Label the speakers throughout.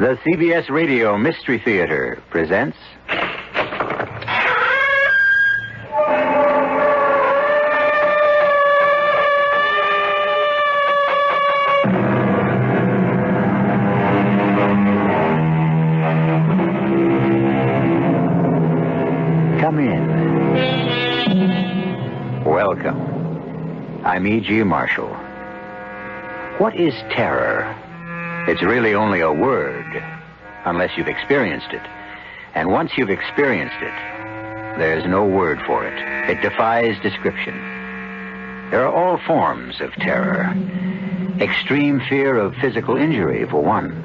Speaker 1: The CBS Radio Mystery Theater presents... Come in. Welcome. I'm E.G. Marshall. What is terror? It's really only a word, unless you've experienced it. And once you've experienced it, there's no word for it. It defies description. There are all forms of terror. Extreme fear of physical injury, for one.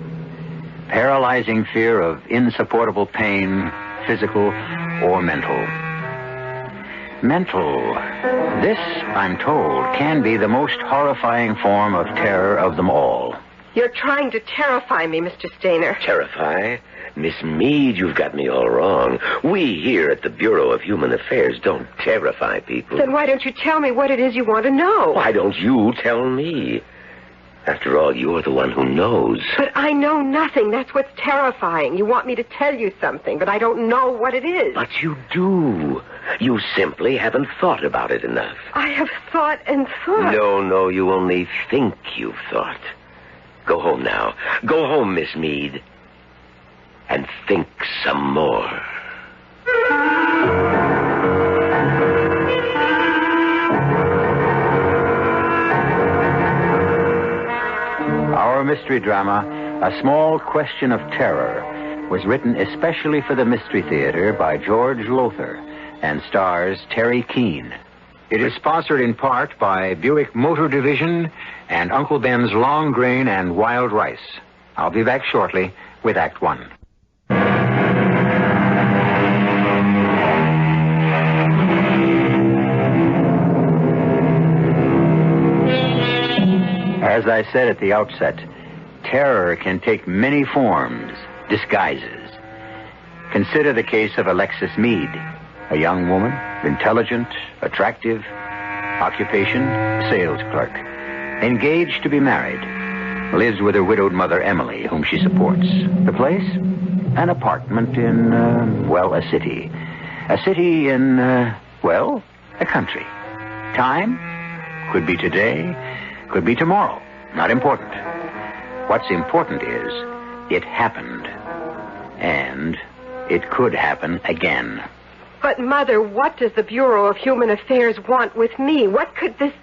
Speaker 1: Paralyzing fear of insupportable pain, physical or mental. Mental. This, I'm told, can be the most horrifying form of terror of them all.
Speaker 2: You're trying to terrify me, Mr. Stainer.
Speaker 3: Terrify? Miss Meade, you've got me all wrong. We here at the Bureau of Human Affairs don't terrify people.
Speaker 2: Then why don't you tell me what it is you want to know?
Speaker 3: Why don't you tell me? After all, you're the one who knows.
Speaker 2: But I know nothing. That's what's terrifying. You want me to tell you something, but I don't know what it is.
Speaker 3: But you do. You simply haven't thought about it enough.
Speaker 2: I have thought and thought.
Speaker 3: No, you only think you've thought. Go home now. Go home, Miss Meade. And think some more.
Speaker 1: Our mystery drama, A Small Question of Terror, was written especially for the Mystery Theater by George Lothar and stars Terry Keane. It is sponsored in part by Buick Motor Division and Uncle Ben's Long Grain and Wild Rice. I'll be back shortly with Act One. As I said at the outset, terror can take many forms, disguises. Consider the case of Alexis Meade, a young woman, intelligent, attractive, occupation, sales clerk, engaged to be married, lives with her widowed mother, Emily, whom she supports. The place? An apartment in, a city. A city in, a country. Time? Could be today, could be tomorrow. Not important. What's important is, it happened. And it could happen again.
Speaker 2: But, Mother, what does the Bureau of Human Affairs want with me? What could this...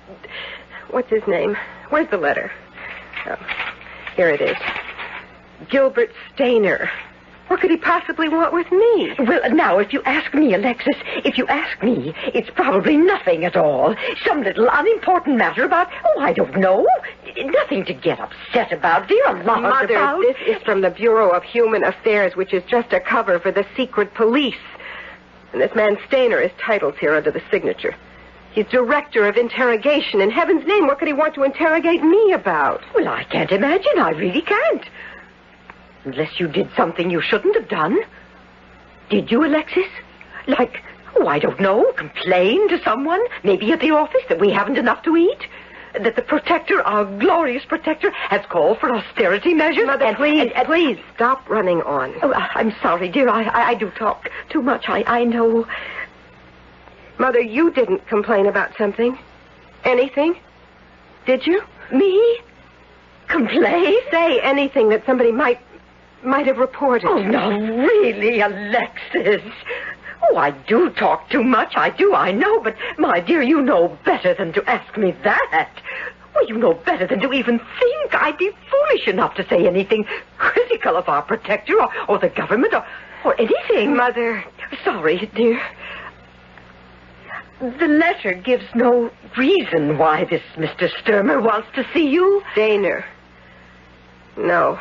Speaker 2: What's his name? Where's the letter? Oh, here it is. Gilbert Stainer. What could he possibly want with me?
Speaker 4: Well, now, if you ask me, Alexis, it's probably nothing at all. Some little unimportant matter about, I don't know. Nothing to get upset about, dear.
Speaker 2: Mother, this is from the Bureau of Human Affairs, which is just a cover for the secret police. And this man Stainer is titled here under the signature. He's director of interrogation. In heaven's name, what could he want to interrogate me about?
Speaker 4: Well, I can't imagine. I really can't. Unless you did something you shouldn't have done. Did you, Alexis? Like, I don't know, complain to someone, maybe at the office, that we haven't enough to eat? That the protector, our glorious protector, has called for austerity measures?
Speaker 2: Mother, please, stop running on.
Speaker 4: Oh, I'm sorry, dear. I do talk too much. I know.
Speaker 2: Mother, you didn't complain about something. Anything? Did you?
Speaker 4: Me? Complain?
Speaker 2: Say anything that somebody might have reported.
Speaker 4: Oh, no, really, Alexis. Oh, I do talk too much. I do, I know. But, my dear, you know better than to ask me that. Well, you know better than to even think I'd be foolish enough to say anything critical of our protector or the government or anything.
Speaker 2: Mother.
Speaker 4: Sorry, dear. The letter gives no reason why this Mr. Sturmer wants to see you.
Speaker 2: Stainer. No.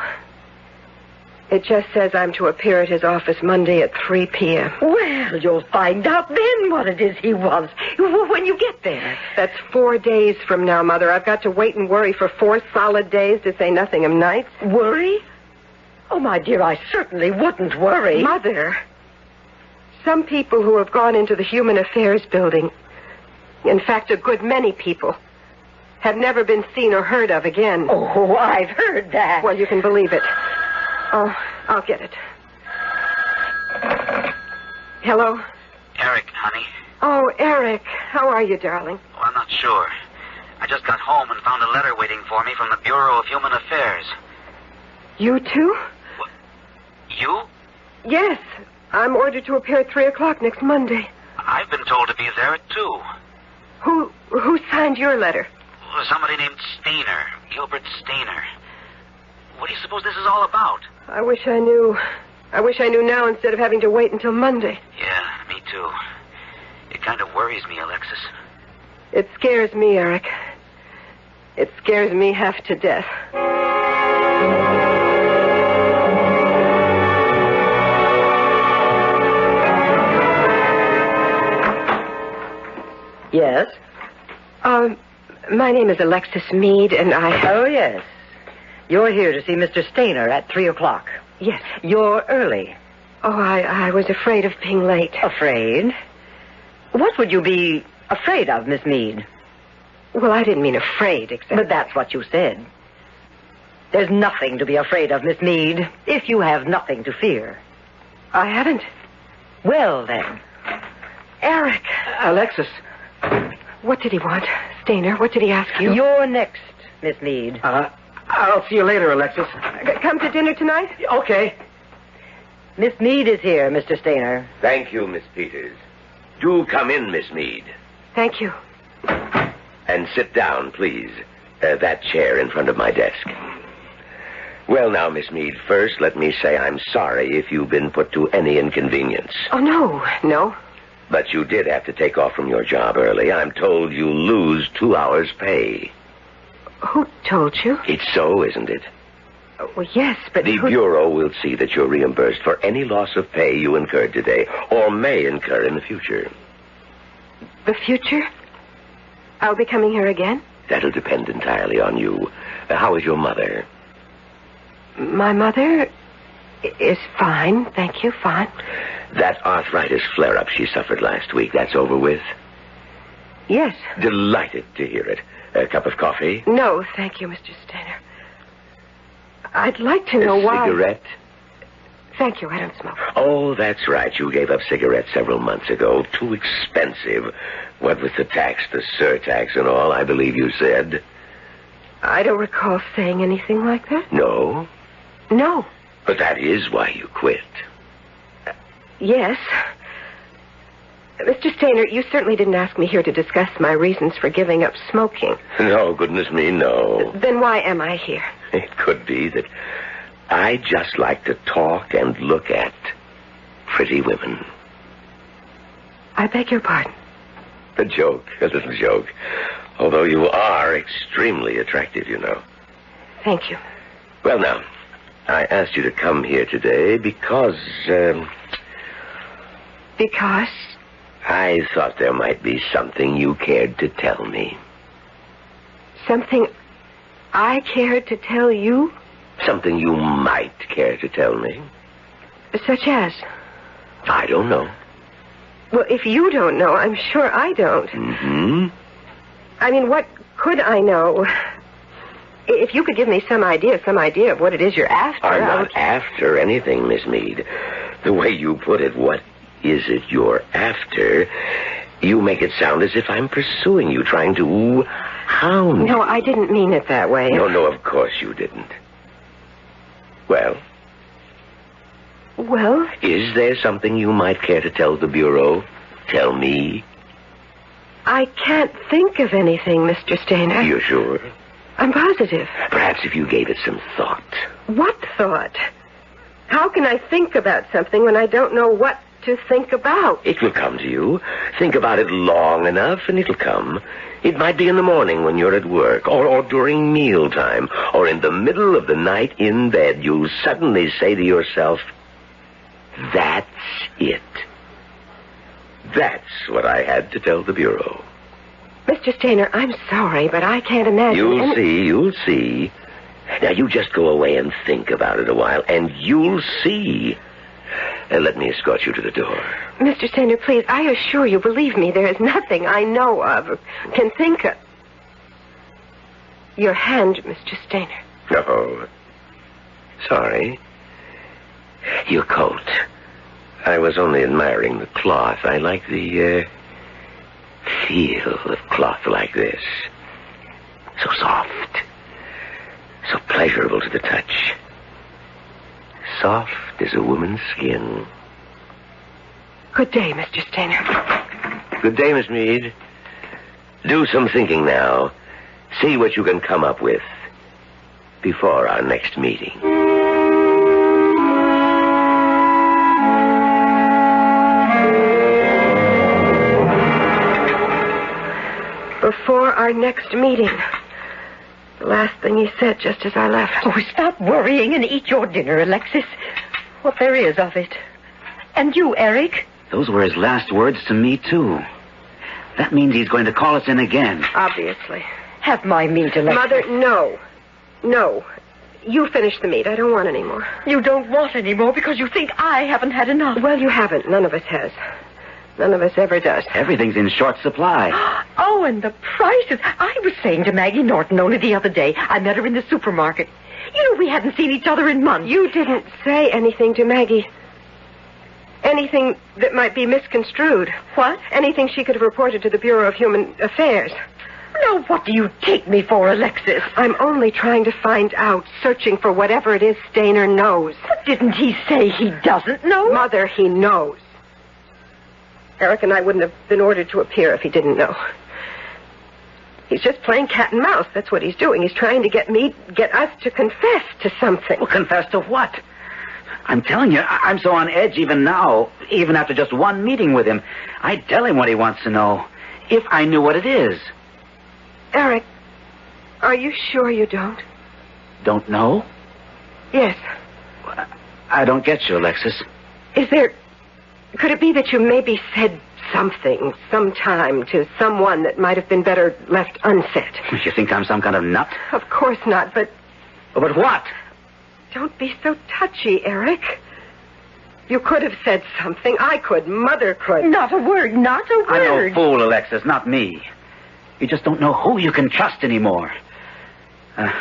Speaker 2: It just says I'm to appear at his office Monday at 3 p.m.
Speaker 4: Well, you'll find out then what it is he wants when you get there.
Speaker 2: That's 4 days from now, Mother. I've got to wait and worry for 4 solid days, to say nothing of nights.
Speaker 4: Worry? Oh, my dear, I certainly wouldn't worry.
Speaker 2: Mother, some people who have gone into the Human Affairs building, in fact, a good many people, have never been seen or heard of again.
Speaker 4: Oh, I've heard that.
Speaker 2: Well, you can believe it. Oh, I'll get it. Hello?
Speaker 5: Eric, honey.
Speaker 2: Oh, Eric. How are you, darling?
Speaker 5: Oh, I'm not sure. I just got home and found a letter waiting for me from the Bureau of Human Affairs.
Speaker 2: You too?
Speaker 5: What? You?
Speaker 2: Yes. I'm ordered to appear at 3 o'clock next Monday.
Speaker 5: I've been told to be there at 2.
Speaker 2: Who signed your letter?
Speaker 5: Somebody named Stainer. Gilbert Stainer. What do you suppose this is all about?
Speaker 2: I wish I knew. I wish I knew now instead of having to wait until Monday.
Speaker 5: Yeah, me too. It kind of worries me, Alexis.
Speaker 2: It scares me, Eric. It scares me half to death.
Speaker 4: Yes?
Speaker 2: My name is Alexis Meade, and I...
Speaker 4: Oh, yes. You're here to see Mr. Stainer at 3 o'clock.
Speaker 2: Yes.
Speaker 4: You're early.
Speaker 2: Oh, I was afraid of being late.
Speaker 4: Afraid? What would you be afraid of, Miss Meade?
Speaker 2: Well, I didn't mean afraid, except...
Speaker 4: But that's what you said. There's nothing to be afraid of, Miss Meade, if you have nothing to fear.
Speaker 2: I haven't.
Speaker 4: Well, then.
Speaker 2: Eric.
Speaker 5: Alexis.
Speaker 2: What did he want? Stainer, what did he ask you?
Speaker 4: You're next, Miss Meade.
Speaker 5: I'll see you later, Alexis.
Speaker 2: Come to dinner tonight?
Speaker 5: Okay.
Speaker 4: Miss Meade is here, Mr. Stainer.
Speaker 3: Thank you, Miss Peters. Do come in, Miss Meade.
Speaker 2: Thank you.
Speaker 3: And sit down, please. That chair in front of my desk. Well, now, Miss Meade, first let me say I'm sorry if you've been put to any inconvenience.
Speaker 2: Oh, no.
Speaker 3: But you did have to take off from your job early. I'm told you lose 2 hours' pay.
Speaker 2: Who told you?
Speaker 3: It's so, isn't it?
Speaker 2: Well, yes, but...
Speaker 3: The Bureau will see that you're reimbursed for any loss of pay you incurred today, or may incur in the future.
Speaker 2: The future? I'll be coming here again?
Speaker 3: That'll depend entirely on you. How is your mother?
Speaker 2: My mother is fine, thank you, fine.
Speaker 3: That arthritis flare-up she suffered last week, that's over with?
Speaker 2: Yes.
Speaker 3: Delighted to hear it. A cup of coffee?
Speaker 2: No, thank you, Mr. Stainer. I'd like to know why...
Speaker 3: A cigarette?
Speaker 2: Thank you, I don't smoke.
Speaker 3: Oh, that's right. You gave up cigarettes several months ago. Too expensive. What with the tax, the surtax and all, I believe you said.
Speaker 2: I don't recall saying anything like that.
Speaker 3: No?
Speaker 2: No.
Speaker 3: But that is why you quit.
Speaker 2: Yes. Mr. Stainer, you certainly didn't ask me here to discuss my reasons for giving up smoking.
Speaker 3: No, goodness me, no.
Speaker 2: Then why am I here?
Speaker 3: It could be that I just like to talk and look at pretty women.
Speaker 2: I beg your pardon.
Speaker 3: A joke, a little joke. Although you are extremely attractive, you know.
Speaker 2: Thank you.
Speaker 3: Well, now, I asked you to come here today because,
Speaker 2: Because?
Speaker 3: I thought there might be something you cared to tell me.
Speaker 2: Something I cared to tell you?
Speaker 3: Something you might care to tell me.
Speaker 2: Such as?
Speaker 3: I don't know.
Speaker 2: Well, if you don't know, I'm sure I don't.
Speaker 3: Mm-hmm.
Speaker 2: I mean, what could I know? If you could give me some idea of what it is you're after.
Speaker 3: I'm not after anything, Miss Meade. The way you put it, what is it you're after? You make it sound as if I'm pursuing you, trying to hound you.
Speaker 2: No, I didn't mean it that way.
Speaker 3: No, of course you didn't. Well?
Speaker 2: Well?
Speaker 3: Is there something you might care to tell the Bureau? Tell me?
Speaker 2: I can't think of anything, Mr. Stainer.
Speaker 3: You're sure?
Speaker 2: I'm positive.
Speaker 3: Perhaps if you gave it some thought.
Speaker 2: What thought? How can I think about something when I don't know what to think about?
Speaker 3: It will come to you. Think about it long enough and it'll come. It might be in the morning when you're at work, or during mealtime, or in the middle of the night in bed. You'll suddenly say to yourself, that's it. That's what I had to tell the Bureau.
Speaker 2: Mr. Stainer, I'm sorry, but I can't imagine...
Speaker 3: You'll see. Now, you just go away and think about it a while, and you'll see. Let me escort you to the door.
Speaker 2: Mr. Stainer, please, I assure you, believe me, there is nothing I know of or can think of. Your hand, Mr. Stainer.
Speaker 3: Oh, sorry. Your coat. I was only admiring the cloth. I like the feel of cloth like this. So soft. So pleasurable to the touch. Soft as a woman's skin.
Speaker 2: Good day, Mr. Stainer.
Speaker 3: Good day, Miss Mead. Do some thinking now. See what you can come up with before our next meeting.
Speaker 2: Before our next meeting. The last thing he said just as I left.
Speaker 4: Oh, stop worrying and eat your dinner, Alexis. What there is of it. And you, Eric?
Speaker 1: Those were his last words to me, too. That means he's going to call us in again.
Speaker 2: Obviously.
Speaker 4: Have my meat, Alexis.
Speaker 2: Mother, no. No. You finish the meat. I don't want any more.
Speaker 4: You don't want any more because you think I haven't had enough.
Speaker 2: Well, you haven't. None of us has. None of us ever does.
Speaker 1: Everything's in short supply.
Speaker 4: Oh, and the prices. I was saying to Maggie Norton only the other day. I met her in the supermarket. You know, we hadn't seen each other in months.
Speaker 2: You didn't say anything to Maggie. Anything that might be misconstrued.
Speaker 4: What?
Speaker 2: Anything she could have reported to the Bureau of Human Affairs.
Speaker 4: Now, what do you take me for, Alexis?
Speaker 2: I'm only trying to find out, searching for whatever it is Stainer knows.
Speaker 4: But didn't he say he doesn't know?
Speaker 2: Mother, he knows. Eric and I wouldn't have been ordered to appear if he didn't know. He's just playing cat and mouse. That's what he's doing. He's trying to get us to confess to something.
Speaker 1: Well, confess to what? I'm telling you, I'm so on edge even now, even after just one meeting with him. I'd tell him what he wants to know, if I knew what it is.
Speaker 2: Eric, are you sure you don't?
Speaker 1: Don't know?
Speaker 2: Yes.
Speaker 1: I don't get you, Alexis.
Speaker 2: Could it be that you maybe said something, sometime, to someone that might have been better left unsaid?
Speaker 1: You think I'm some kind of nut?
Speaker 2: Of course not, but...
Speaker 1: But what?
Speaker 2: Don't be so touchy, Eric. You could have said something. I could. Mother could.
Speaker 4: Not a word, not a word.
Speaker 1: I'm no fool, Alexis, not me. You just don't know who you can trust anymore. I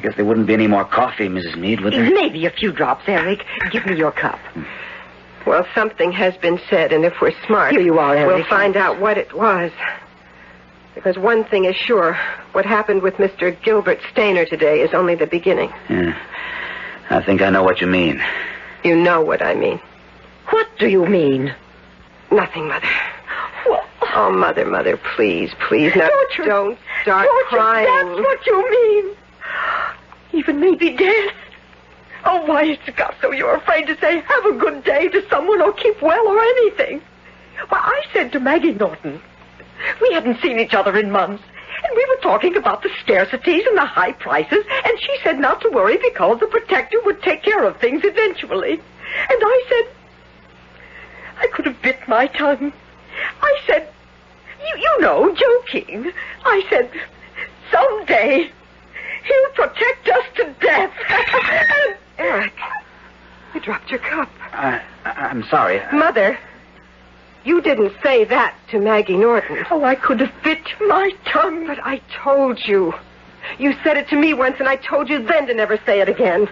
Speaker 1: guess there wouldn't be any more coffee, Mrs. Mead, would there?
Speaker 4: Maybe a few drops, Eric. Give me your cup.
Speaker 2: Well, something has been said, and if we're smart...
Speaker 4: Here you are, Eric.
Speaker 2: We'll find out what it was. Because one thing is sure. What happened with Mr. Gilbert Stainer today is only the beginning.
Speaker 1: Yeah. I think I know what you mean.
Speaker 2: You know what I mean.
Speaker 4: What do you mean?
Speaker 2: Nothing, Mother.
Speaker 4: Well,
Speaker 2: oh, Mother, please. Now, don't start crying.
Speaker 4: That's what you mean. Even maybe death. Oh, why is it got so you're afraid to say have a good day to someone or keep well or anything? Well, I said to Maggie Norton, we hadn't seen each other in months, and we were talking about the scarcities and the high prices, and she said not to worry because the protector would take care of things eventually. And I said, I could have bit my tongue. I said, you know, joking. I said, someday he'll protect us to death.
Speaker 2: Eric, you dropped your cup.
Speaker 1: I'm sorry.
Speaker 2: Mother, you didn't say that to Maggie Norton.
Speaker 4: Oh, I could have bit my tongue.
Speaker 2: But I told you. You said it to me once, and I told you then to never say it again.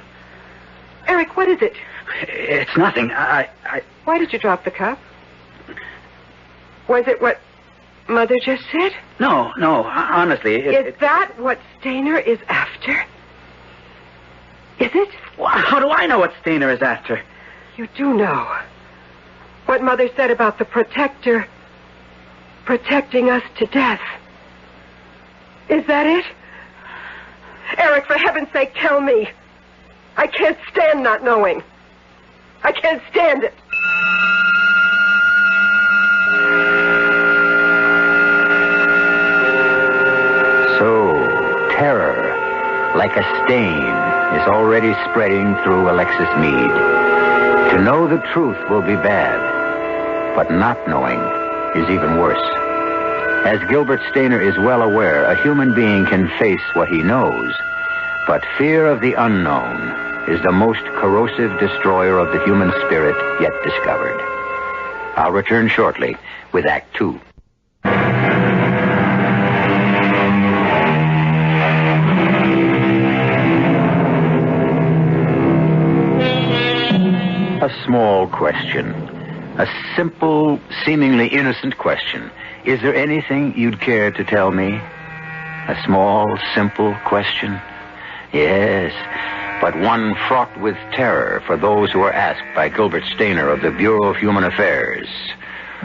Speaker 2: Eric, what is it?
Speaker 1: It's nothing.
Speaker 2: Why did you drop the cup? Was it what Mother just said?
Speaker 1: No, honestly.
Speaker 2: Is that what Stainer is after? Is it?
Speaker 1: Well, how do I know what Stainer is after?
Speaker 2: You do know. What Mother said about the protector protecting us to death. Is that it? Eric, for heaven's sake, tell me. I can't stand not knowing. I can't stand it.
Speaker 1: So, terror, like a stain, is already spreading through Alexis Mead. To know the truth will be bad, but not knowing is even worse. As Gilbert Stainer is well aware, a human being can face what he knows, but fear of the unknown is the most corrosive destroyer of the human spirit yet discovered. I'll return shortly with Act 2. A small question. A simple, seemingly innocent question. Is there anything you'd care to tell me? A small, simple question? Yes, but one fraught with terror for those who are asked by Gilbert Stainer of the Bureau of Human Affairs.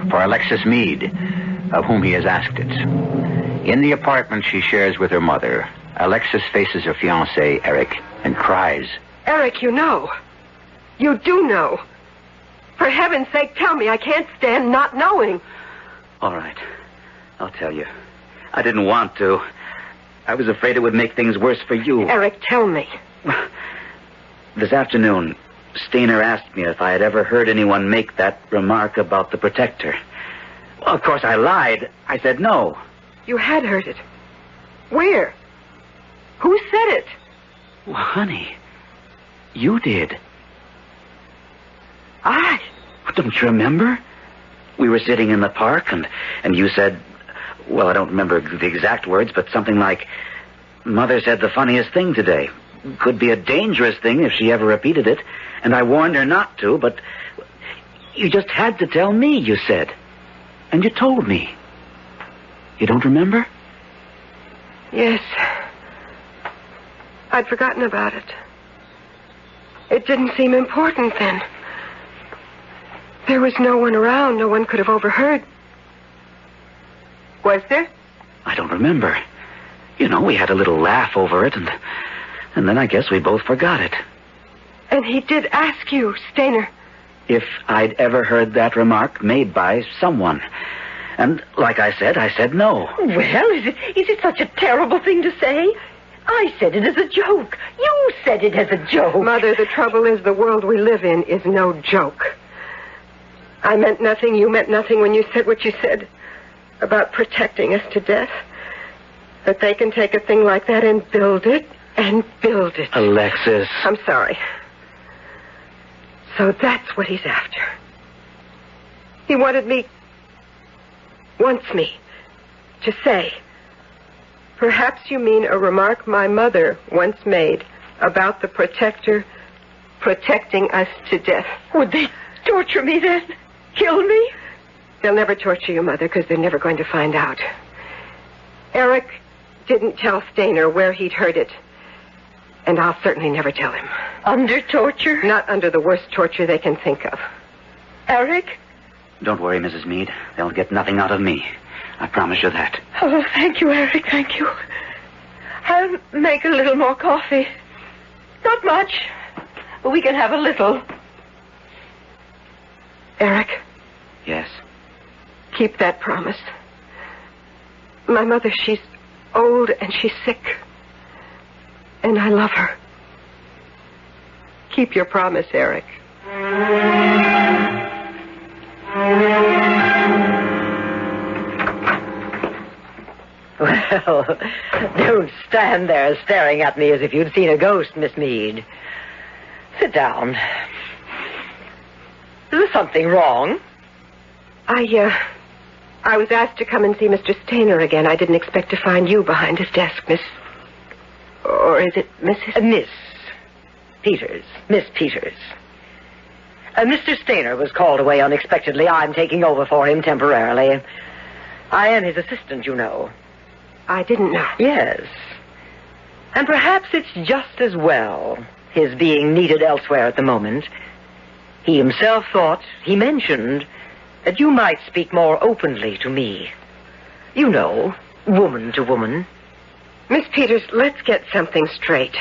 Speaker 1: For Alexis Meade, of whom he has asked it. In the apartment she shares with her mother, Alexis faces her fiancé, Eric, and cries.
Speaker 2: Eric, you know. You do know. For heaven's sake, tell me. I can't stand not knowing.
Speaker 5: All right. I'll tell you. I didn't want to. I was afraid it would make things worse for you.
Speaker 2: Eric, tell me.
Speaker 5: This afternoon, Stainer asked me if I had ever heard anyone make that remark about the protector. Well, of course, I lied. I said no.
Speaker 2: You had heard it. Where? Who said it?
Speaker 5: Well, honey, you did.
Speaker 2: I?
Speaker 5: Don't you remember? We were sitting in the park, and you said, well, I don't remember the exact words, but something like, Mother said the funniest thing today. Could be a dangerous thing if she ever repeated it. And I warned her not to, but you just had to tell me, you said. And you told me. You don't remember?
Speaker 2: Yes. I'd forgotten about it. It didn't seem important then. There was no one around. No one could have overheard. Was there?
Speaker 5: I don't remember. You know, we had a little laugh over it, and then I guess we both forgot it.
Speaker 2: And he did ask you, Stainer.
Speaker 5: If I'd ever heard that remark made by someone. And like I said no.
Speaker 4: Well, is it such a terrible thing to say? I said it as a joke. You said it as a joke.
Speaker 2: Mother, the trouble is the world we live in is no joke. I meant nothing, you meant nothing when you said what you said about protecting us to death. That they can take a thing like that and build it, and build it.
Speaker 5: Alexis.
Speaker 2: I'm sorry. So that's what he's after. He wants me to say, perhaps you mean a remark my mother once made about the protector protecting us to death.
Speaker 4: Would they torture me then? Kill me?
Speaker 2: They'll never torture you, Mother, because they're never going to find out. Eric didn't tell Stainer where he'd heard it. And I'll certainly never tell him.
Speaker 4: Under torture?
Speaker 2: Not under the worst torture they can think of.
Speaker 4: Eric?
Speaker 5: Don't worry, Mrs. Meade. They'll get nothing out of me. I promise you that.
Speaker 4: Oh, thank you, Eric, thank you. I'll make a little more coffee. Not much, but we can have a little.
Speaker 2: Eric?
Speaker 5: Yes?
Speaker 2: Keep that promise. My mother, she's old and she's sick. And I love her. Keep your promise, Eric.
Speaker 4: Well, don't stand there staring at me as if you'd seen a ghost, Miss Meade. Sit down. Is there something wrong?
Speaker 2: I was asked to come and see Mr. Stainer again. I didn't expect to find you behind his desk, Miss... Or is it Mrs.?
Speaker 4: Miss Peters. Miss Peters. Mr. Stainer was called away unexpectedly. I'm taking over for him temporarily. I am his assistant, you know.
Speaker 2: I didn't know.
Speaker 4: Yes. And perhaps it's just as well, his being needed elsewhere at the moment. He himself he mentioned, that you might speak more openly to me. You know, woman to woman.
Speaker 2: Miss Peters, let's get something straight.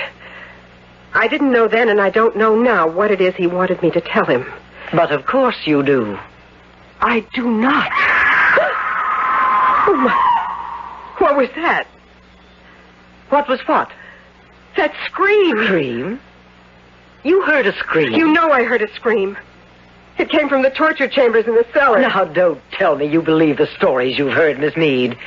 Speaker 2: I didn't know then, and I don't know now what it is he wanted me to tell him.
Speaker 4: But of course you do.
Speaker 2: I do not. Oh, my. What was that?
Speaker 4: What was what?
Speaker 2: That scream.
Speaker 4: Scream? You heard a scream.
Speaker 2: You know I heard a scream. It came from the torture chambers in the cellar.
Speaker 4: Now, don't tell me you believe the stories you've heard, Miss Meade.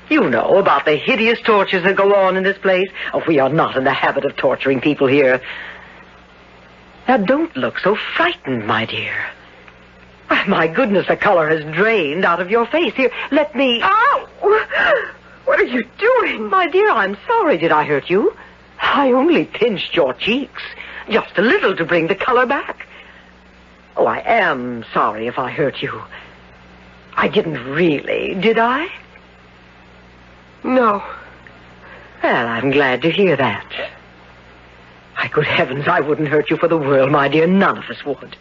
Speaker 4: You know about the hideous tortures that go on in this place. Oh, we are not in the habit of torturing people here. Now, don't look so frightened, my dear. My goodness, the color has drained out of your face. Here, let me...
Speaker 2: Ow! What are you doing?
Speaker 4: My dear, I'm sorry. Did I hurt you? I only pinched your cheeks. Just a little to bring the color back. Oh, I am sorry if I hurt you. I didn't really, did I?
Speaker 2: No.
Speaker 4: Well, I'm glad to hear that. My good heavens, I wouldn't hurt you for the world, my dear. None of us would.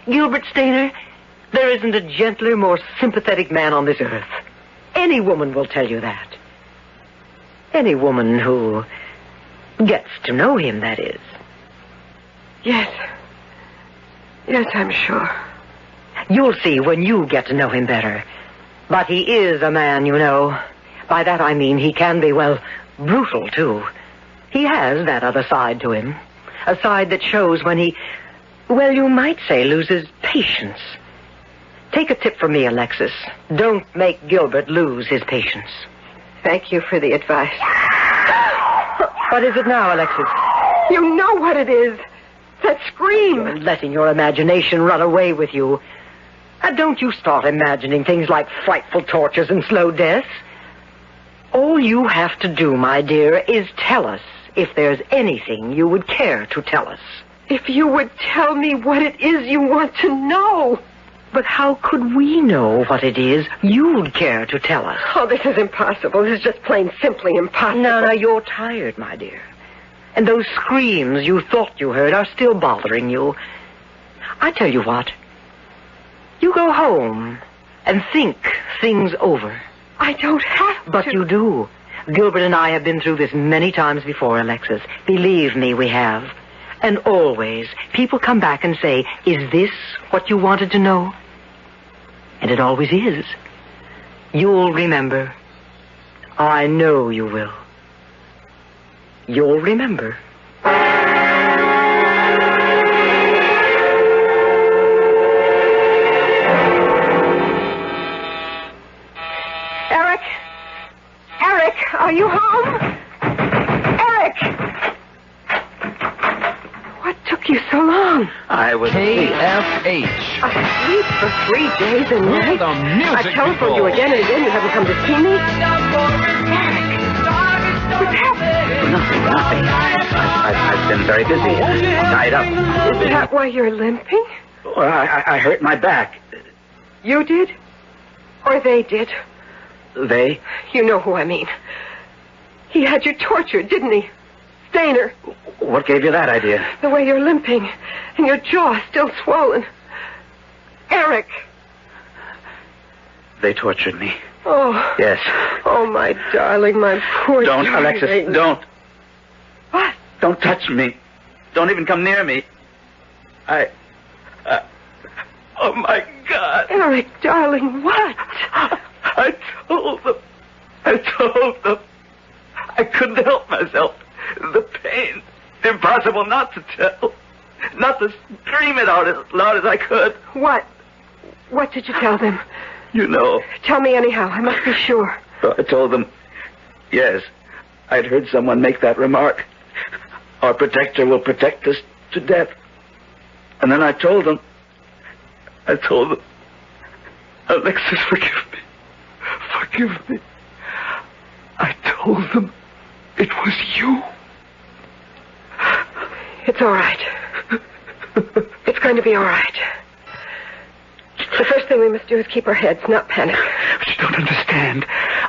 Speaker 4: Gilbert Stainer, there isn't a gentler, more sympathetic man on this earth. Any woman will tell you that. Any woman who gets to know him, that is.
Speaker 2: Yes. Yes, I'm sure.
Speaker 4: You'll see when you get to know him better. But he is a man, you know. By that I mean he can be, well, brutal, too. He has that other side to him. A side that shows when he, well, you might say, loses patience. Take a tip from me, Alexis. Don't make Gilbert lose his patience.
Speaker 2: Thank you for the advice.
Speaker 4: What is it now, Alexis?
Speaker 2: You know what it is. That scream.
Speaker 4: You're letting your imagination run away with you. Don't you start imagining things like frightful tortures and slow deaths. All you have to do, my dear, is tell us if there's anything you would care to tell us.
Speaker 2: If you would tell me what it is you want to know.
Speaker 4: But how could we know what it is you'd care to tell us?
Speaker 2: Oh, this is impossible. This is just plain simply impossible.
Speaker 4: No, you're tired, my dear. And those screams you thought you heard are still bothering you. I tell you what. You go home and think things over.
Speaker 2: I don't have to.
Speaker 4: But you do. Gilbert and I have been through this many times before, Alexis. Believe me, we have. And always, people come back and say, is this what you wanted to know? And it always is. You'll remember. I know you will. You'll remember.
Speaker 2: Eric? Eric, are you home? Eric! What took you so long?
Speaker 5: I was
Speaker 6: KFH.
Speaker 2: Asleep for 3 days and
Speaker 6: Where
Speaker 2: nights?
Speaker 6: the music
Speaker 2: I telephoned you again and again. You haven't come to see me? Eric! What's happened?
Speaker 5: Nothing. I've been very busy. Tied up.
Speaker 2: Is that why you're limping?
Speaker 5: Well, I hurt my back.
Speaker 2: You did? Or they did?
Speaker 5: They?
Speaker 2: You know who I mean. He had you tortured, didn't he? Stainer.
Speaker 5: What gave you that idea?
Speaker 2: The way you're limping and your jaw still swollen. Eric.
Speaker 5: They tortured me.
Speaker 2: Oh.
Speaker 5: Yes.
Speaker 2: Oh, my darling, my poor
Speaker 5: Don't,
Speaker 2: darling.
Speaker 5: Alexis, don't.
Speaker 2: What?
Speaker 5: Don't touch me. Don't even come near me. Oh, my God.
Speaker 2: Eric, darling, what?
Speaker 5: I told them. I couldn't help myself. The pain. Impossible not to tell. Not to scream it out as loud as I could.
Speaker 2: What? What did you tell them?
Speaker 5: You know.
Speaker 2: Tell me anyhow. I must be sure.
Speaker 5: I told them, yes, I'd heard someone make that remark. Our protector will protect us to death. And then I told them, Alexis, forgive me. Forgive me. I told them it was you.
Speaker 2: It's all right. It's going to be all right. The first thing we must do is keep our heads, not panic.
Speaker 5: But you don't understand.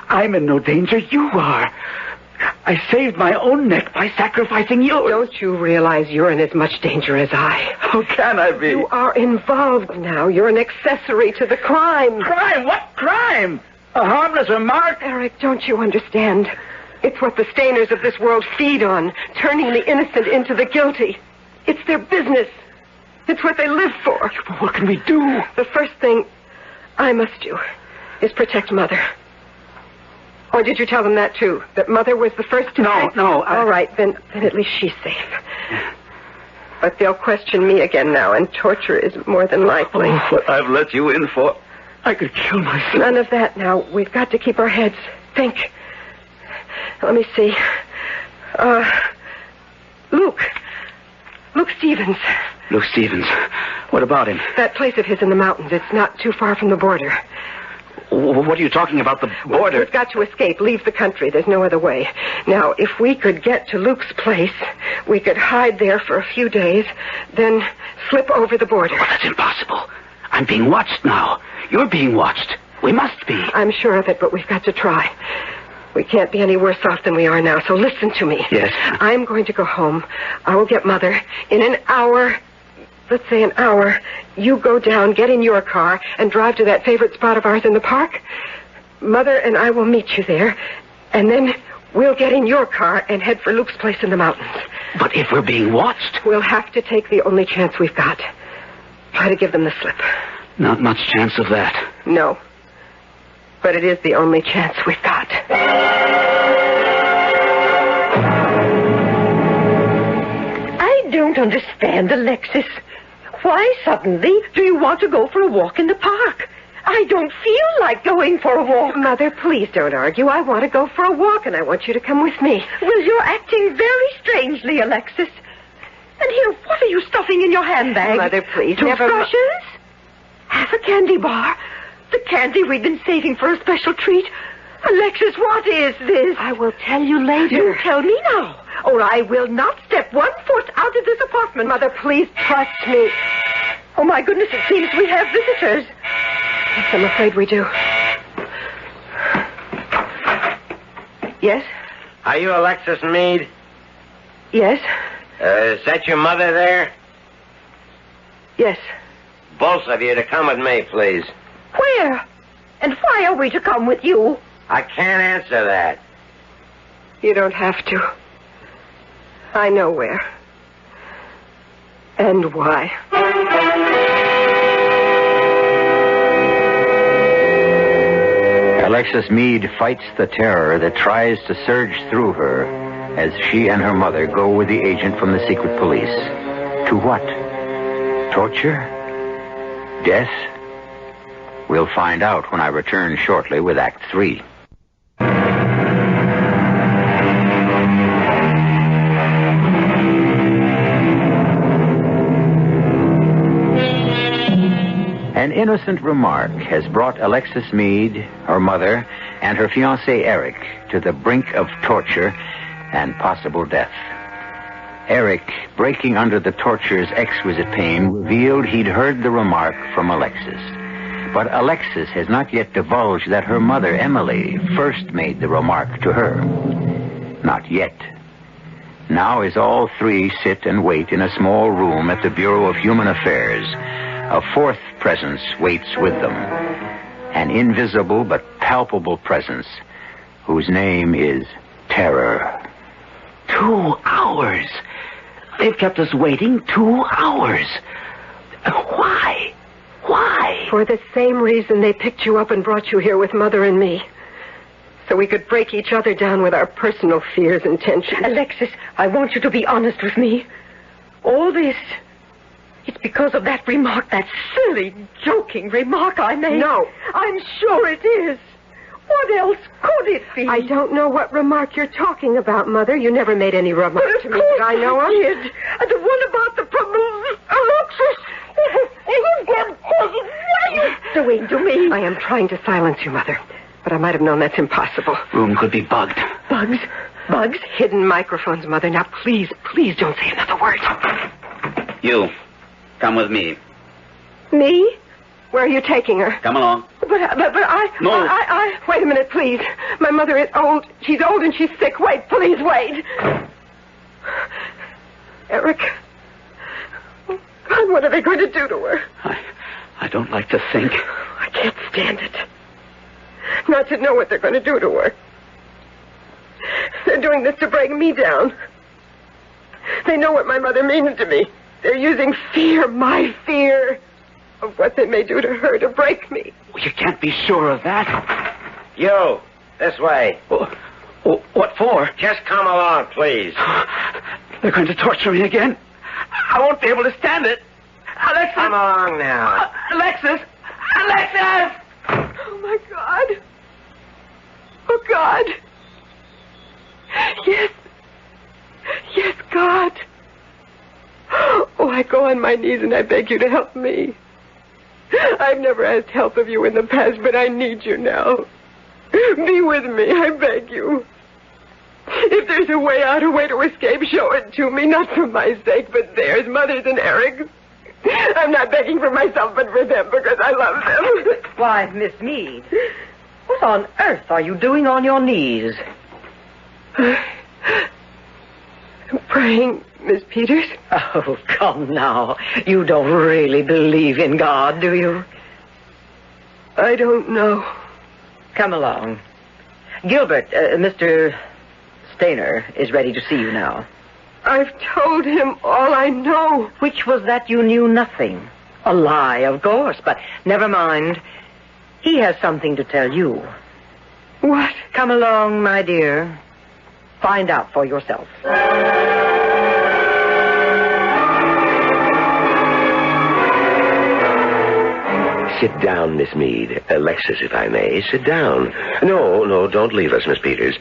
Speaker 5: I'm in no danger. You are. I saved my own neck by sacrificing yours.
Speaker 2: Don't you realize you're in as much danger as I?
Speaker 5: How can I be?
Speaker 2: You are involved now. You're an accessory to the crime.
Speaker 5: Crime? What crime? A harmless remark?
Speaker 2: Eric, don't you understand? It's what the Stainers of this world feed on, turning the innocent into the guilty. It's their business. It's what they live for.
Speaker 5: What can we do?
Speaker 2: The first thing I must do is protect Mother. Or did you tell them that, too? That Mother was the first to...
Speaker 5: No.
Speaker 2: All right, then at least she's safe. But they'll question me again now, and torture is more than likely.
Speaker 5: Oh, what I've let you in for. I could kill myself.
Speaker 2: None of that now. We've got to keep our heads. Think. Let me see. Luke Stevens.
Speaker 5: Luke Stevens. What about him?
Speaker 2: That place of his in the mountains. It's not too far from the border.
Speaker 5: What are you talking about, the border?
Speaker 2: We've got to escape, leave the country. There's no other way. Now, if we could get to Luke's place, we could hide there for a few days, then slip over the border.
Speaker 5: Oh, that's impossible. I'm being watched now. You're being watched. We must be.
Speaker 2: I'm sure of it, but we've got to try. We can't be any worse off than we are now, so listen to me.
Speaker 5: Yes.
Speaker 2: I'm going to go home. I will get Mother. In an hour, let's say an hour, you go down, get in your car, and drive to that favorite spot of ours in the park. Mother and I will meet you there, and then we'll get in your car and head for Luke's place in the mountains.
Speaker 5: But if we're being watched?
Speaker 2: We'll have to take the only chance we've got. Try to give them the slip.
Speaker 5: Not much chance of that.
Speaker 2: No. But it is the only chance we've got.
Speaker 4: I don't understand, Alexis. Why suddenly do you want to go for a walk in the park? I don't feel like going for a walk.
Speaker 2: Mother, please don't argue. I want to go for a walk, and I want you to come with me.
Speaker 4: Well, you're acting very strangely, Alexis. And here, what are you stuffing in your handbag?
Speaker 2: Mother, please,
Speaker 4: Toothbrushes? Half a candy bar? The candy we've been saving for a special treat? Alexis, what is this?
Speaker 2: I will tell you later.
Speaker 4: You tell me now, or I will not step 1 foot out of this apartment.
Speaker 2: Mother, please trust me.
Speaker 4: Oh, my goodness, it seems we have visitors.
Speaker 2: Yes, I'm afraid we do. Yes?
Speaker 6: Are you Alexis Meade?
Speaker 2: Yes?
Speaker 6: Is that your mother there?
Speaker 2: Yes.
Speaker 6: Both of you to come with me, please.
Speaker 4: Where? And why are we to come with you?
Speaker 6: I can't answer that.
Speaker 2: You don't have to. I know where. And why.
Speaker 1: Alexis Meade fights the terror that tries to surge through her as she and her mother go with the agent from the secret police. To what? Torture? Death? We'll find out when I return shortly with Act 3. An innocent remark has brought Alexis Meade, her mother, and her fiancé Eric to the brink of torture and possible death. Eric, breaking under the torture's exquisite pain, revealed he'd heard the remark from Alexis. But Alexis has not yet divulged that her mother, Emily, first made the remark to her. Not yet. Now, as all three sit and wait in a small room at the Bureau of Human Affairs, a fourth presence waits with them. An invisible but palpable presence whose name is Terror.
Speaker 5: 2 hours. They've kept us waiting 2 hours. Why? Why?
Speaker 2: For the same reason they picked you up and brought you here with Mother and me. So we could break each other down with our personal fears and tensions.
Speaker 4: Alexis, I want you to be honest with me. All this, it's because of that remark, that silly, joking remark I made.
Speaker 2: No.
Speaker 4: I'm sure it is. What else could it be?
Speaker 2: I don't know what remark you're talking about, Mother. You never made any remark to me that I know of.
Speaker 4: Did. The one about the problem, Alexis. What are you doing to me?
Speaker 2: I am trying to silence you, Mother. But I might have known that's impossible.
Speaker 5: Room could be bugged.
Speaker 2: Bugs? Bugs? Hidden microphones, Mother. Now, please, please don't say another word.
Speaker 5: You, come with me.
Speaker 2: Me? Where are you taking her?
Speaker 5: Come along.
Speaker 2: But I...
Speaker 5: No.
Speaker 2: Wait a minute, please. My mother is old. She's old and she's sick. Wait, please, wait. Eric. Oh, God, what are they going to do to her?
Speaker 5: I don't like to think.
Speaker 2: I can't stand it. Not to know what they're going to do to her. They're doing this to break me down. They know what my mother means to me. They're using fear, my fear, of what they may do to her to break me.
Speaker 5: You can't be sure of that.
Speaker 6: You, this way.
Speaker 5: What for?
Speaker 6: Just come along, please.
Speaker 5: They're going to torture me again. I won't be able to stand it. Alexis!
Speaker 6: Come along now.
Speaker 5: Alexis! Alexis!
Speaker 2: Oh, my God. Oh, God. Yes. Yes, God. Oh, I go on my knees and I beg you to help me. I've never asked help of you in the past, but I need you now. Be with me, I beg you. If there's a way out, a way to escape, show it to me, not for my sake, but theirs, Mother's and Eric's. I'm not begging for myself, but for them, because I love them.
Speaker 4: Why, Miss Meade, what on earth are you doing on your knees?
Speaker 2: I'm praying, Miss Peters.
Speaker 4: Oh, come now. You don't really believe in God, do you?
Speaker 2: I don't know.
Speaker 4: Come along. Gilbert, Mr. Stainer is ready to see you now.
Speaker 2: I've told him all I know.
Speaker 4: Which was that you knew nothing. A lie, of course, but never mind. He has something to tell you.
Speaker 2: What?
Speaker 4: Come along, my dear. Find out for yourself.
Speaker 3: Sit down, Miss Meade. Alexis, if I may, sit down. No, don't leave us, Miss Peters.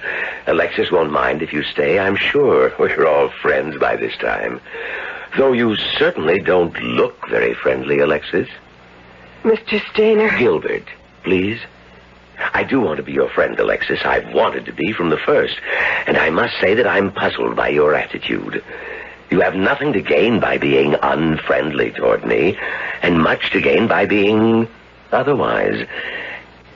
Speaker 3: Alexis won't mind if you stay, I'm sure. We're all friends by this time. Though you certainly don't look very friendly, Alexis.
Speaker 2: Mr. Stainer.
Speaker 3: Gilbert, please. I do want to be your friend, Alexis. I've wanted to be from the first. And I must say that I'm puzzled by your attitude. You have nothing to gain by being unfriendly toward me, and much to gain by being otherwise.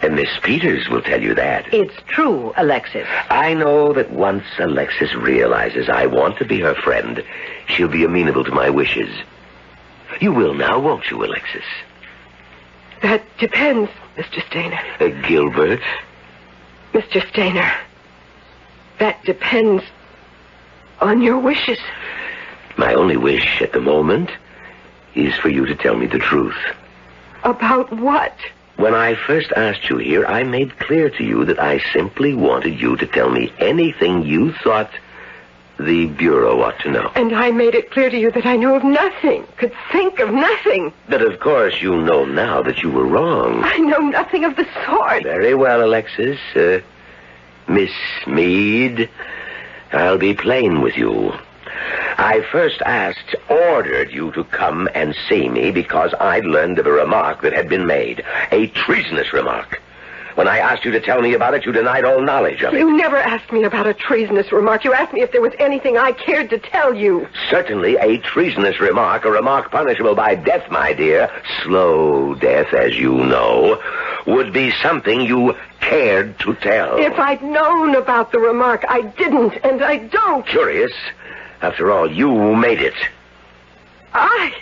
Speaker 3: And Miss Peters will tell you that.
Speaker 4: It's true, Alexis.
Speaker 3: I know that once Alexis realizes I want to be her friend, she'll be amenable to my wishes. You will now, won't you, Alexis?
Speaker 2: That depends, Mr. Stainer.
Speaker 3: Gilbert?
Speaker 2: Mr. Stainer, that depends on your wishes.
Speaker 3: My only wish at the moment is for you to tell me the truth.
Speaker 2: About what?
Speaker 3: When I first asked you here, I made clear to you that I simply wanted you to tell me anything you thought the Bureau ought to know.
Speaker 2: And I made it clear to you that I knew of nothing, could think of nothing.
Speaker 3: But of course you know now that you were wrong.
Speaker 2: I know nothing of the sort.
Speaker 3: Very well, Alexis. Miss Meade, I'll be plain with you. I first ordered you to come and see me because I'd learned of a remark that had been made. A treasonous remark. When I asked you to tell me about it, you denied all knowledge of it.
Speaker 2: You never asked me about a treasonous remark. You asked me if there was anything I cared to tell you.
Speaker 3: Certainly a treasonous remark, a remark punishable by death, my dear, slow death, as you know, would be something you cared to tell.
Speaker 2: If I'd known about the remark, I didn't, and I don't.
Speaker 3: Curious. After all, you made it.
Speaker 2: I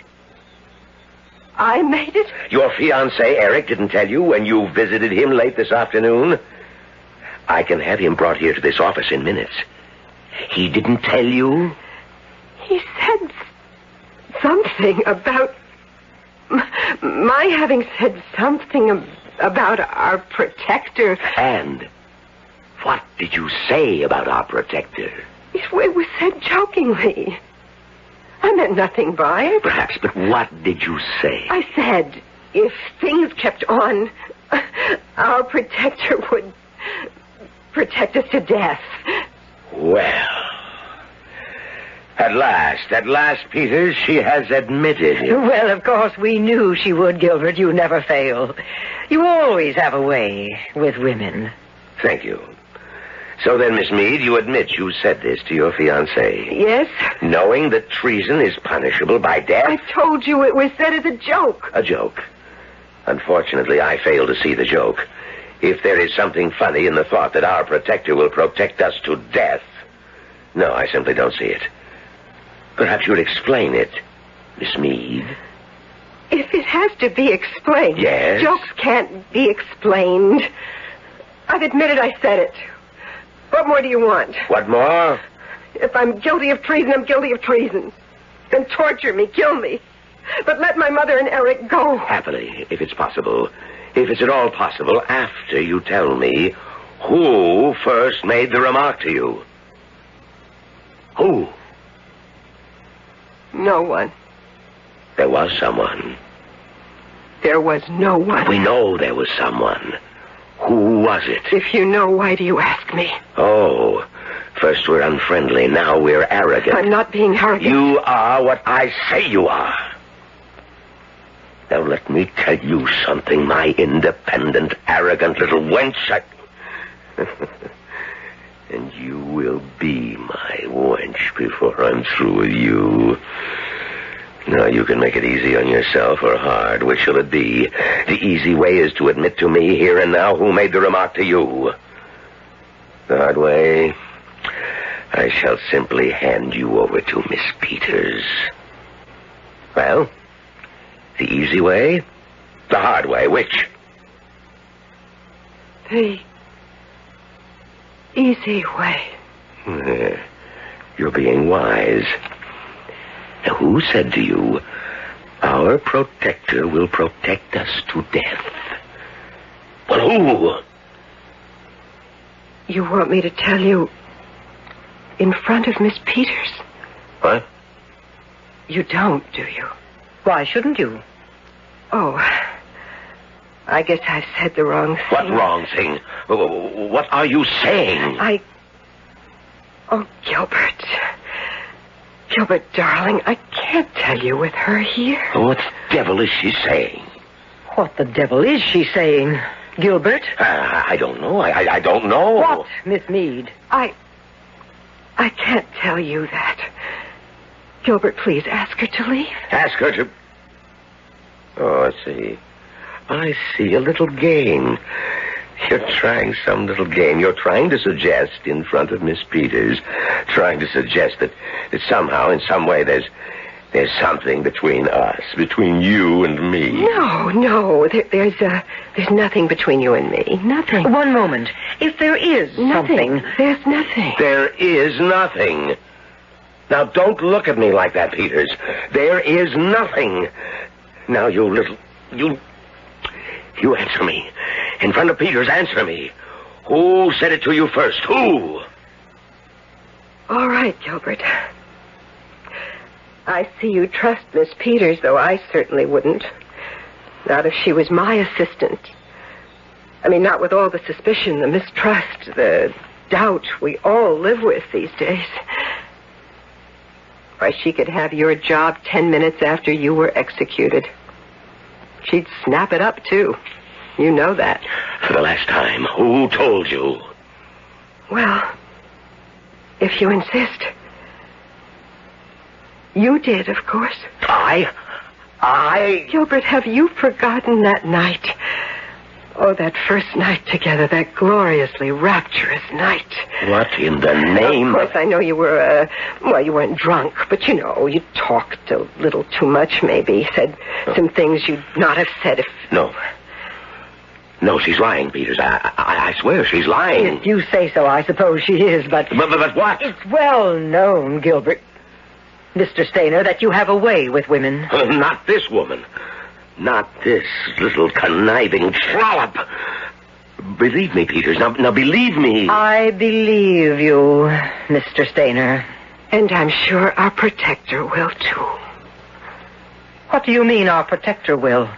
Speaker 2: made it?
Speaker 3: Your fiancé, Eric, didn't tell you when you visited him late this afternoon? I can have him brought here to this office in minutes. He didn't tell you?
Speaker 2: He said something about my having said something about our protector.
Speaker 3: And what did you say about our protector?
Speaker 2: It was said jokingly. I meant nothing by it.
Speaker 3: Perhaps, but what did you say?
Speaker 2: I said, if things kept on, our protector would protect us to death.
Speaker 3: Well, at last, Peters, she has admitted it.
Speaker 4: Well, of course, we knew she would, Gilbert. You never fail. You always have a way with women.
Speaker 3: Thank you. So then, Miss Meade, you admit you said this to your fiancé?
Speaker 2: Yes.
Speaker 3: Knowing that treason is punishable by death?
Speaker 2: I told you it was said as a joke.
Speaker 3: A joke. Unfortunately, I fail to see the joke. If there is something funny in the thought that our protector will protect us to death, no, I simply don't see it. Perhaps you'd explain it, Miss Meade.
Speaker 2: If it has to be explained.
Speaker 3: Yes?
Speaker 2: Jokes can't be explained. I've admitted I said it. What more do you want?
Speaker 3: What more?
Speaker 2: If I'm guilty of treason, I'm guilty of treason. Then torture me, kill me. But let my mother and Eric go.
Speaker 3: Happily, if it's possible. If it's at all possible, after you tell me who first made the remark to you. Who?
Speaker 2: No one.
Speaker 3: There was someone.
Speaker 2: There was no one.
Speaker 3: We know there was someone. Who was it?
Speaker 2: If you know, why do you ask me?
Speaker 3: Oh, first we're unfriendly, now we're arrogant.
Speaker 2: I'm not being arrogant.
Speaker 3: You are what I say you are. Now let me tell you something, my independent, arrogant little wench. And you will be my wench before I'm through with you. Now, you can make it easy on yourself or hard. Which shall it be? The easy way is to admit to me here and now who made the remark to you. The hard way, I shall simply hand you over to Miss Peters. Well, the easy way, the hard way, which?
Speaker 2: The easy way.
Speaker 3: You're being wise. Now, who said to you, our protector will protect us to death? Well, who?
Speaker 2: You want me to tell you in front of Miss Peters?
Speaker 3: What?
Speaker 2: You don't, do you?
Speaker 4: Why shouldn't you?
Speaker 2: Oh, I guess I said the wrong thing.
Speaker 3: What wrong thing? What are you saying?
Speaker 2: Oh, Gilbert. Gilbert, darling, I can't tell you with her here.
Speaker 3: What the devil is she saying?
Speaker 4: What the devil is she saying, Gilbert?
Speaker 3: I don't know. I don't know.
Speaker 4: What, Miss Meade?
Speaker 2: I can't tell you that. Gilbert, please ask her to leave.
Speaker 3: Ask her to... Oh, I see. I see a little game. You're trying some little game. You're trying to suggest in front of Miss Peters, trying to suggest that somehow, in some way, there's something between us, between you and me.
Speaker 2: No. There's nothing between you and me. Nothing.
Speaker 4: One moment. If there is something...
Speaker 2: There's nothing.
Speaker 3: There is nothing. Now, don't look at me like that, Peters. There is nothing. Now, You answer me. In front of Peters, answer me. Who said it to you first? Who?
Speaker 2: All right, Gilbert. I see you trust Miss Peters, though I certainly wouldn't. Not if she was my assistant. I mean, not with all the suspicion, the mistrust, the doubt we all live with these days. Why, she could have your job 10 minutes after you were executed. She'd snap it up, too. You know that.
Speaker 3: For the last time, who told you?
Speaker 2: Well, if you insist. You did, of course.
Speaker 3: I?
Speaker 2: Gilbert, have you forgotten that night? Oh, that first night together, that gloriously rapturous night.
Speaker 3: What in the name
Speaker 2: of... Of course, I know you were, you weren't drunk, but you know, you talked a little too much, maybe. Said some things you'd not have said if...
Speaker 3: No, she's lying, Peters. I swear she's lying.
Speaker 4: If you say so, I suppose she is, but...
Speaker 3: But what?
Speaker 4: It's well known, Gilbert, Mr. Stainer, that you have a way with women.
Speaker 3: Not this woman. Not this little conniving trollop. Believe me, Peters. Now believe me.
Speaker 4: I believe you, Mr. Stainer.
Speaker 2: And I'm sure our protector will, too.
Speaker 4: What do you mean, our protector will?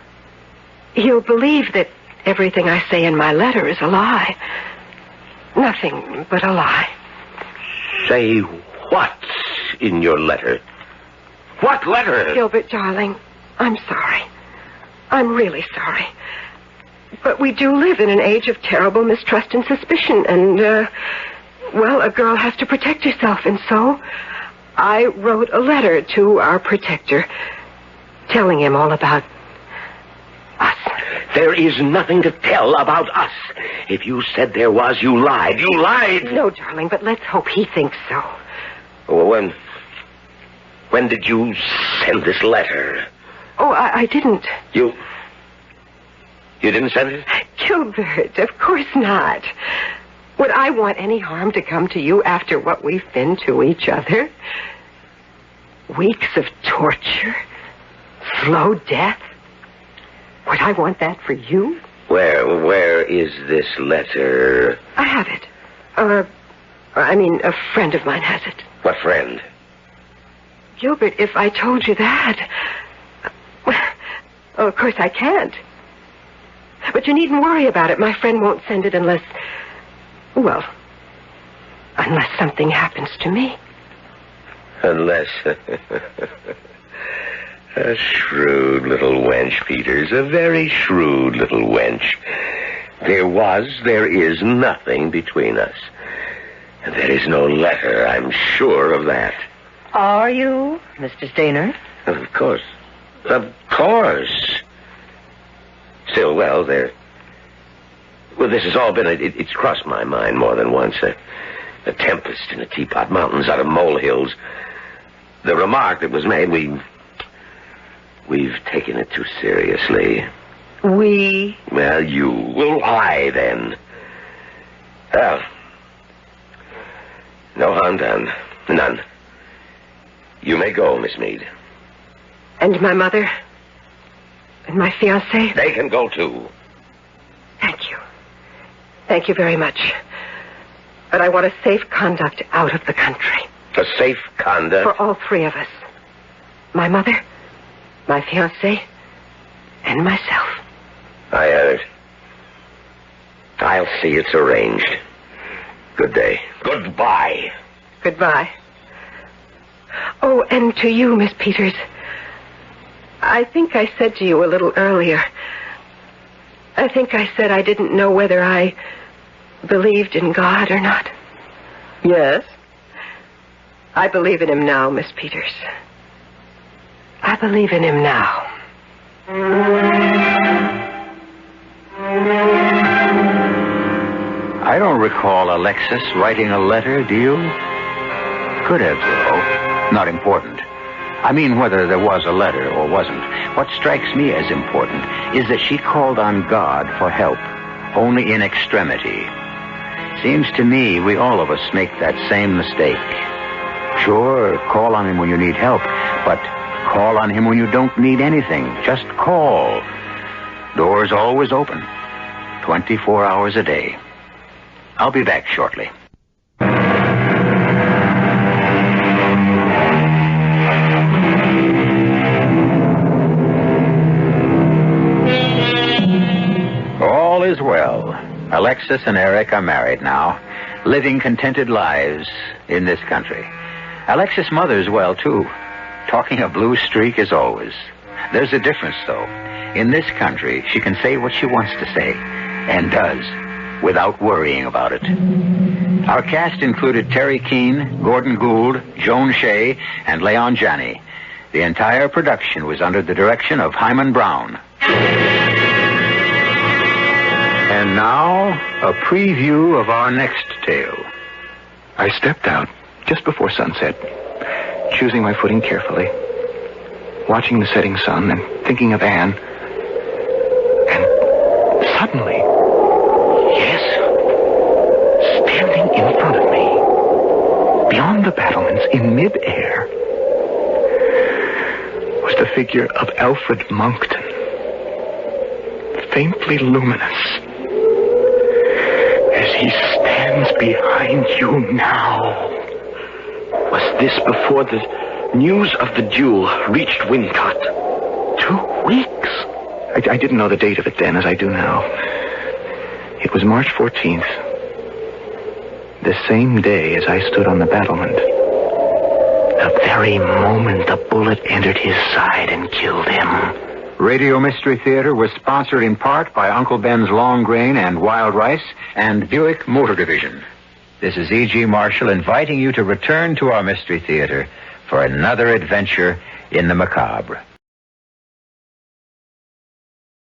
Speaker 2: He'll believe that everything I say in my letter is a lie. Nothing but a lie.
Speaker 3: Say what's in your letter? What letter?
Speaker 2: Gilbert, darling, I'm sorry. I'm really sorry. But we do live in an age of terrible mistrust and suspicion, and, a girl has to protect herself, and so I wrote a letter to our protector telling him all about us.
Speaker 3: There is nothing to tell about us. If you said there was, you lied. You lied!
Speaker 2: No, darling, but let's hope he thinks so.
Speaker 3: When did you send this letter?
Speaker 2: Oh, I didn't.
Speaker 3: You didn't send it?
Speaker 2: Gilbert, of course not. Would I want any harm to come to you after what we've been to each other? Weeks of torture? Slow death? Would I want that for you?
Speaker 3: Where is this letter?
Speaker 2: I have it. A friend of mine has it.
Speaker 3: What friend?
Speaker 2: Gilbert, if I told you that... Oh, of course I can't. But you needn't worry about it. My friend won't send it unless something happens to me.
Speaker 3: Unless... A shrewd little wench. wench, Peters, a very shrewd little wench. There is nothing between us. And there is no letter, I'm sure of that.
Speaker 4: Are you, Mr. Stainer?
Speaker 3: Of course. Of course. Still, well, this has all been, it's crossed my mind more than once. A tempest in a teapot, mountains out of molehills. The remark that was made, we've taken it too seriously.
Speaker 4: We?
Speaker 3: Well, you. Well, I, then. Well, no harm done. None. You may go, Miss Meade.
Speaker 2: And my mother? And my fiancé?
Speaker 3: They can go, too.
Speaker 2: Thank you. Thank you very much. But I want a safe conduct out of the country.
Speaker 3: A safe conduct?
Speaker 2: For all three of us. My mother, my fiancé, and myself.
Speaker 3: I have it. I'll see it's arranged. Good day. Goodbye.
Speaker 2: Goodbye. Oh, and to you, Miss Peters. I think I said to you a little earlier. I think I said I didn't know whether I believed in God or not.
Speaker 4: Yes?
Speaker 2: I believe in him now, Miss Peters. I believe in him now.
Speaker 1: I don't recall Alexis writing a letter, do you? Could have, though. Not important. I mean, whether there was a letter or wasn't. What strikes me as important is that she called on God for help, only in extremity. Seems to me we all of us make that same mistake. Sure, call on him when you need help, but call on him when you don't need anything. Just call. Doors always open, 24 hours a day. I'll be back shortly. All is well. Alexis and Eric are married now, living contented lives in this country. Alexis' mother's well, too. Talking a blue streak as always. There's a difference, though. In this country, she can say what she wants to say, and does, without worrying about it. Our cast included Terry Keane, Gordon Gould, Joan Shea, and Leon Janney. The entire production was under the direction of Himan Brown. And now, a preview of our next tale.
Speaker 7: I stepped out just before sunset, choosing my footing carefully, watching the setting sun and thinking of Anne. And suddenly, yes, standing in front of me, beyond the battlements in midair, was the figure of Alfred Monckton, faintly luminous, as he stands behind you now. Was this before the news of the duel reached Wincott? 2 weeks? I didn't know the date of it then, as I do now. It was March 14th. The same day as I stood on the battlement. The very moment the bullet entered his side and killed him.
Speaker 1: Radio Mystery Theater was sponsored in part by Uncle Ben's Long Grain and Wild Rice and Buick Motor Division. This is E.G. Marshall inviting you to return to our Mystery Theater for another adventure in the macabre.